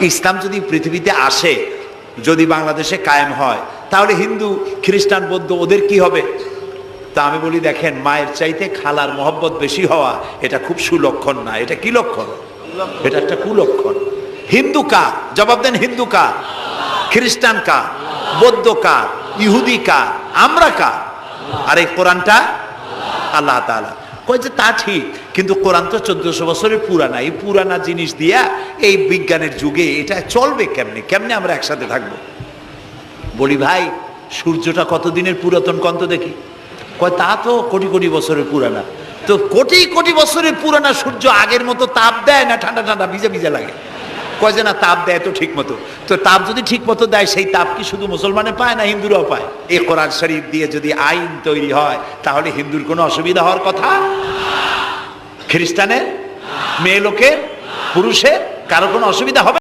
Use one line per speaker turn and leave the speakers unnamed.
ইসলাম যদি পৃথিবীতে আসে, যদি বাংলাদেশে কায়েম হয়, তাহলে হিন্দু খ্রিস্টান বৌদ্ধ ওদের কি হবে? তা আমি বলি, দেখেন, মায়ের চাইতে খালার মহব্বত বেশি হওয়া এটা খুব সুলক্ষণ না। এটা কি লক্ষণ? এটা একটা কুলক্ষণ। হিন্দু কার? জবাব দেন। হিন্দু কার? খ্রিস্টান কার? বৌদ্ধ কার? ইহুদি কার? আমরা কার? আর এই কোরআনটা আল্লাহ তাআলা। কয় যে তা ঠিক, কিন্তু কোরআন তো 1400 বছরের পুরানা। এই পুরানা জিনিস দিয়া এই বিজ্ঞানের যুগে এটা চলবে কেমনে? কেমনে আমরা একসাথে থাকবো? বলি, ভাই, সূর্যটা কতদিনের পুরাতন কন্ত দেখি? কয় তা তো কোটি কোটি বছরের পুরানা। তো কোটি কোটি বছরের পুরানা সূর্য আগের মতো তাপ দেয় না ঠান্ডা ঠান্ডা ভিজা ভিজা লাগে? কয় যে না, তাপ দেয় তো ঠিক মতো। তো তাপ যদি ঠিক মতো দেয়, সেই তাপ কি শুধু মুসলমানে পায় না হিন্দুরাও পায়? এই কোরআন শরীফ দিয়ে যদি আইন তৈরি হয়, তাহলে হিন্দুর কোনো অসুবিধা হওয়ার কথা? খ্রিস্টানের, মেয়ে লোকের, পুরুষের কারো কোনো অসুবিধা হবে?